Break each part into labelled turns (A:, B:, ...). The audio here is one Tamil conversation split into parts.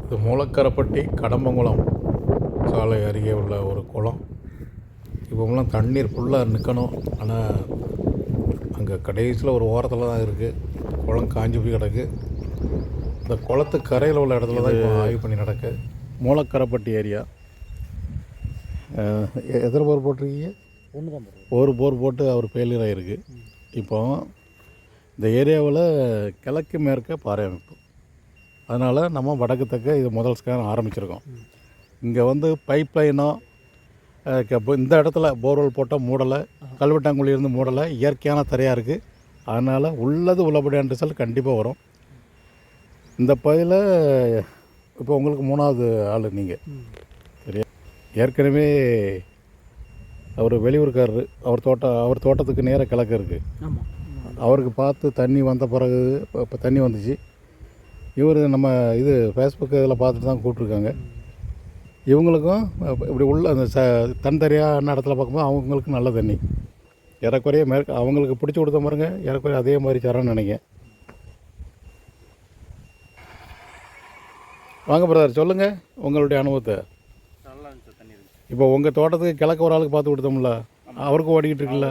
A: இது மூலக்கரைப்பட்டி கடம்பங்குளம் சாலை அருகே உள்ள ஒரு குளம். இப்போலாம் தண்ணீர் ஃபுல்லாக நிற்கணும், ஆனால் அங்கே கடைசியில் ஒரு ஓரத்தில் தான் இருக்குது. குளம் காஞ்சி போய் கிடக்கு. இந்த குளத்து கரையில் உள்ள இடத்துல தான் இப்போ ஆய்வு பண்ணி நடக்கு. மூலக்கரைப்பட்டி ஏரியா. எத்தனை போர் போட்டிருக்கீங்க? ஒரு போர் போட்டு அவர் ஃபெயிலியர் ஆகிருக்கு. இப்போ இந்த ஏரியாவில் கிழக்கு மேற்க பாறை அமைப்பு, அதனால் நம்ம வடக்கு தெற்க இது முதல் ஸ்கேன் ஆரம்பிச்சிருக்கோம். இங்கே வந்து பைப் லைனோ இந்த இடத்துல போர்வெல் போட்டால் மூடலை, கல்வெட்டாங்குழி இருந்து மூடலை, இயற்கையான தரையாக இருக்குது. அதனால் உள்ளது உள்ளபடியான ரிசல்ட் கண்டிப்பாக வரும். இந்த பகுதியில் இப்போ உங்களுக்கு 3வது ஆள் நீங்கள். சரியா? ஏற்கனவே அவர் வெளியூருக்காரரு. அவர் தோட்டத்துக்கு நேராக கிழக்கு இருக்குது. அவருக்கு பார்த்து தண்ணி வந்த பிறகு இப்போ தண்ணி வந்துச்சு. இவர் நம்ம இது ஃபேஸ்புக் இதில் பார்த்துட்டு தான் கூப்பிட்ருக்காங்க. இவங்களுக்கும் இப்படி உள்ள அந்த தன் தரையான இடத்துல பார்க்கும்போது அவங்களுக்கும் நல்ல தண்ணி ஏறக்குறைய அவங்களுக்கு பிடிச்சி கொடுத்த பாருங்க, ஏறக்குறைய அதே மாதிரி தரேன்னு நினைக்கிறேன். வாங்க பிரதர், சொல்லுங்கள் உங்களுடைய அனுபவத்தை. இப்போ உங்கள் தோட்டத்துக்கு கிழக்கு ஒரு ஆளுக்கு பார்த்து கொடுத்தோம்ல, அவருக்கும் ஓடிக்கிட்டு இருக்குல்ல,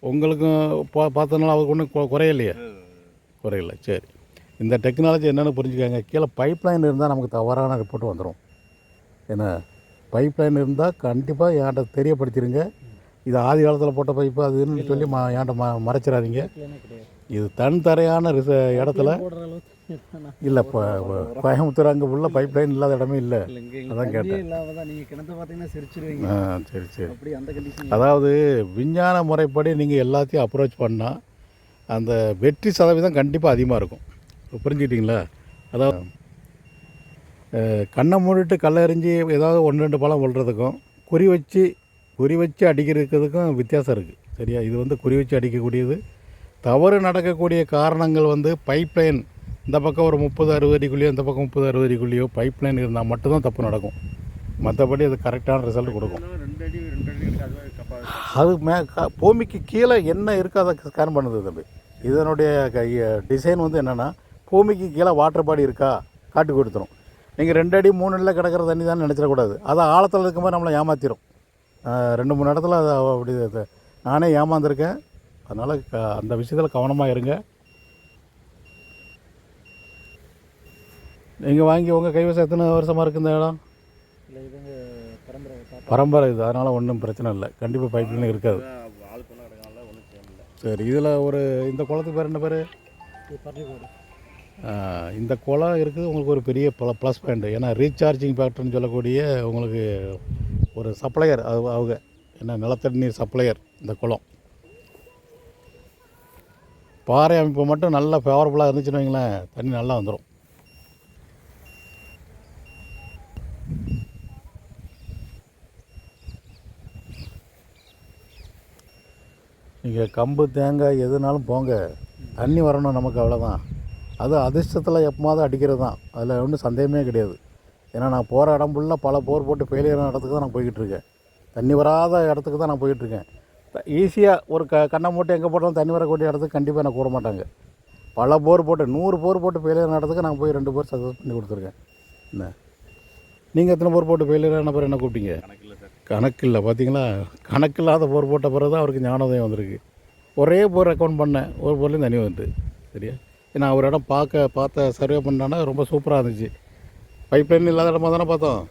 A: உங்களுக்கும் பார்த்ததுனால அவருக்கு ஒன்றும் குறையிலையே? குறையில்லை. சரி, இந்த டெக்னாலஜி என்னென்னு புரிஞ்சுக்காங்க. கீழே பைப் லைன் இருந்தால் நமக்கு தவறான ரிப்போர்ட் வந்துடும். ஏன்னா பைப் லைன் இருந்தால் கண்டிப்பாக என்கிட்ட தெரியப்படுத்திடுங்க. இது ஆதி காலத்தில் போட்ட பைப்பு அதுன்னு சொல்லி என்கிட்ட மறைச்சிடாதீங்க. இது தன் தரையான இடத்துல இல்லை. இப்போ கோயம்புத்தூர் அங்கே உள்ள பைப் லைன் இல்லாத இடமே இல்லை. அதான் கேட்டேன். சரி சரி. அதாவது விஞ்ஞான முறைப்படி நீங்கள் எல்லாத்தையும் அப்ரோச் பண்ணால் அந்த வெற்றி சதவீதம் கண்டிப்பாக அதிகமாக இருக்கும். புரிஞ்சுக்கிட்டீங்களா? அதாவது கண்ணை மூடிட்டு கல்லெறிஞ்சி ஏதாவது 1-2 பழம் விழுறதுக்கும் குறி வச்சு அடிக்கிறதுக்கும் வித்தியாசம் இருக்குது. சரியா? இது வந்து குறி வச்சு அடிக்கக்கூடியது. தவறு நடக்கக்கூடிய காரணங்கள் வந்து பைப் லைன் இந்த பக்கம் ஒரு 30-60 அடிக்குள்ளேயோ, இந்த பக்கம் 30-60 அடிக்குள்ளேயோ பைப் லைன் இருந்தால் மட்டும்தான் தப்பு நடக்கும். மற்றபடி அது கரெக்டான ரிசல்ட் கொடுக்கும். அது பூமிக்கு கீழே என்ன இருக்குது அதை ஸ்கேன் பண்ணுது தம்பி. இதனுடைய டிசைன் வந்து என்னென்னா, பூமிக்கு கீழே வாட்டர் பாடி இருக்கா காட்டி கொடுத்துரும். நீங்கள் 2 அடி 3 அடியில் கிடக்கிற தண்ணி தான் நினச்சிடக்கூடாது. அதை ஆழத்தில் இருக்கும்போது நம்மளை ஏமாற்றிடும். 2-3 இடத்துல அதை அப்படி நானே ஏமாந்துருக்கேன். அதனால் அந்த விஷயத்தில் கவனமாக இருங்க. நீங்கள் வாங்கி உங்கள் கைவசம் எத்தனை வருஷமாக இருக்குது இந்த இடம்? பரம்பரை இது, அதனால் ஒன்றும் பிரச்சனை இல்லை. கண்டிப்பாக பைப் லைன் இருக்காது. சரி, இதில் இந்த குளத்துக்கு பேர் என்ன பேர்? இந்த குளம் இருக்குது உங்களுக்கு ஒரு பெரிய ப்ளஸ் பாயிண்ட். ஏன்னா ரீசார்ஜிங் ஃபேக்டர்னு சொல்லக்கூடிய உங்களுக்கு ஒரு சப்ளையர் அவங்க என்ன நிலத்தடி நீர் சப்ளையர் இந்த குளம். பாறை அமைப்பு மட்டும் நல்லா ஃபேவரபுளாக இருந்துச்சுன்னு வைங்களேன், தண்ணி நல்லா வந்துடும். நீங்கள் கம்பு தேங்காய் எதுனாலும் போங்க, தண்ணி வரணும் நமக்கு, அவ்வளோதான். அது அதிர்ஷ்டத்தில் எப்போது அடிக்கிறது தான், அதில் ஒன்றும் சந்தேகமே கிடையாது. ஏன்னா நான் போகிற இடம் ஃபுல்லாக பல போர் போட்டு ஃபெயிலியரான இடத்துக்கு தான் நான் போய்கிட்டுருக்கேன். தண்ணி வராத இடத்துக்கு தான் நான் போய்கிட்டுருக்கேன். ஈஸியாக ஒரு கண்ணை மூட்டை எங்கே போட்டாலும் தண்ணி வரக்கூடிய இடத்துக்கு கண்டிப்பாக நான் கூற மாட்டாங்க. பல போர் போட்டு 100 போர் போட்டு ஃபெயிலியரான இடத்துக்கு நான் போய் 2 போர் சக்ஸஸ் பண்ணி கொடுத்துருக்கேன். என்ன நீங்கள் எத்தனை போர் போட்டு ஃபெயிலியரான பிறகு என்ன கூப்பிட்டீங்க? கணக்கில்லை. பார்த்தீங்களா? கணக்கில்லாத போர் போட்ட பிறகு தான் அவருக்கு ஞானோதயம் வந்திருக்கு. ஒரே போர் அக்கௌண்ட் பண்ணேன், ஒரு போர்லேயும் தண்ணி வந்துட்டு. சரியா? ஏன்னா ஒரு இடம் பார்த்த சர்வே பண்ணான்னா ரொம்ப சூப்பராக இருந்துச்சு. பைப் லைன் இல்லாத இடமா தானே பார்த்தோம்.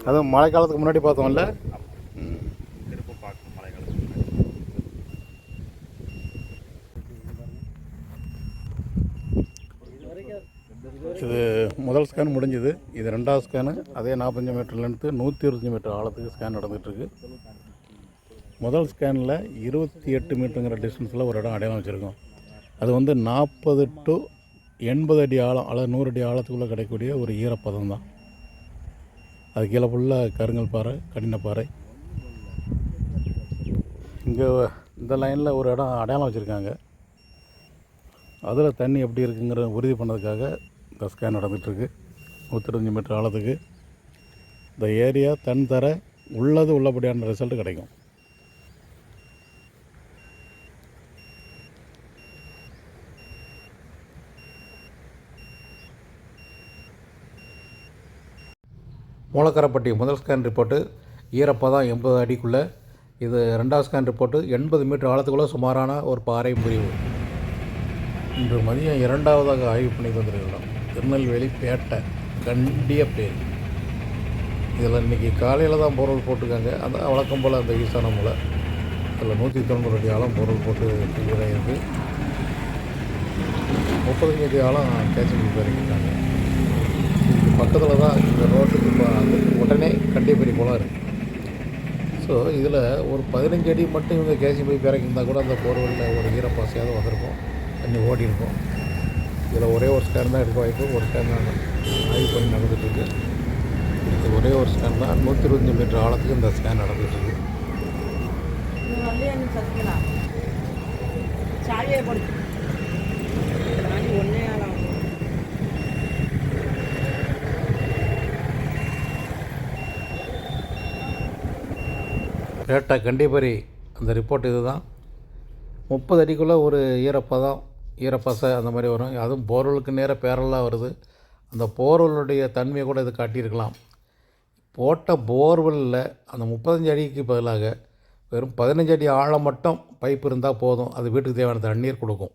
A: அதுவும் மழை காலத்துக்கு முன்னாடி பார்த்தோம்ல. இது முதல் ஸ்கேன் முடிஞ்சுது. இது 2வது ஸ்கேனு. அதே 45 மீட்டர் லென்த்து 125 மீட்டர் ஆழத்துக்கு ஸ்கேன் நடந்துகிட்ருக்கு. முதல் ஸ்கேனில் 28 மீட்டருங்கிற டிஸ்டன்ஸில் ஒரு இடம் அடையாளம் வச்சுருக்கோம். அது வந்து 40 to 80 அடி ஆழம் அல்லது 100 அடி ஆழத்துக்குள்ளே கிடைக்கக்கூடிய ஒரு ஈரப்பதம் தான். அது கீழே ஃபுல்லாக கருங்கல் பாறை, கடினப்பாறை. இங்கே இந்த லைனில் ஒரு இடம் அடையாளம் வச்சுருக்காங்க. அதில் தண்ணி எப்படி இருக்குங்கிற உறுதி பண்ணதுக்காக இந்த ஸ்கேன் நடந்துகிட்ருக்கு. 125 மீட்டர் ஆழத்துக்கு இந்த ஏரியா தன் தர உள்ளபடியான ரிசல்ட் கிடைக்கும். மூலக்கரைப்பட்டி முதல் ஸ்கேன் ரிப்போர்ட்டு ஈரப்பதம் 80 அடிக்குள்ளே. இது 2வது ஸ்கேன் ரிப்போர்ட்டு 80 மீட்டர் ஆழத்துக்குள்ளே சுமாரான ஒரு பாறை முறிவு. இன்று மதியம் 2வதாக ஆய்வு பண்ணிட்டு வந்திருக்கிறோம். திருநெல்வேலி பேட்டை கண்டியப்பேரி. இதில் இன்றைக்கி காலையில் தான் பொருள் போட்டிருக்காங்க. அதான் வழக்கம் போல் அந்த ஈசான மூலை அதில் 190 அடி ஆழம் பொருள் போட்டு கிளியராக இருக்குது. 35 அடி ஆழம் கேட்சிங் இறங்கிட்டாங்க. இதுக்கு பக்கத்தில் தான் இந்த ரோட்டுக்கு உடனே கண்டியப்பேரி குளம் இருக்குது. ஸோ இதில் ஒரு 15 அடி மட்டும் இவங்க கேட்சிங் போய் இறக்கியிருந்தால் கூட அந்த போர்வெல்லில் ஒரு ஈரப்பாசையாவது வந்திருக்கும், தண்ணி ஓடி இருக்கும். இதில் ஒரே ஒரு ஸ்கேன் தான் எடுக்க வாய்ப்பு. ஒரு ஸ்கேன் தான் ஆய்வு பண்ணி நடந்துகிட்ருக்கு. இது ஒரே ஒரு ஸ்கேன் தான். 125 மீட்டர் ஆழத்துக்கு இந்த ஸ்கேன் நடந்துகிட்ருக்கு. பேட்டை கண்டிப்பேரி அந்த ரிப்போர்ட் இது தான். 30 அடிக்குள்ளே ஒரு ஈரப்பசை அந்த மாதிரி வரும். அதுவும் போர்வெலுக்கு நேராக பேரலாக வருது. அந்த போர்வெல்லுடைய தன்மையை கூட இது காட்டியிருக்கலாம். போட்ட போர்வெல்லில் அந்த 35 அடிக்கு பதிலாக வெறும் 15 அடி ஆழம் மட்டும் பைப் இருந்தால் போதும். அது வீட்டுக்கு தேவையான தண்ணீர் கொடுக்கும்.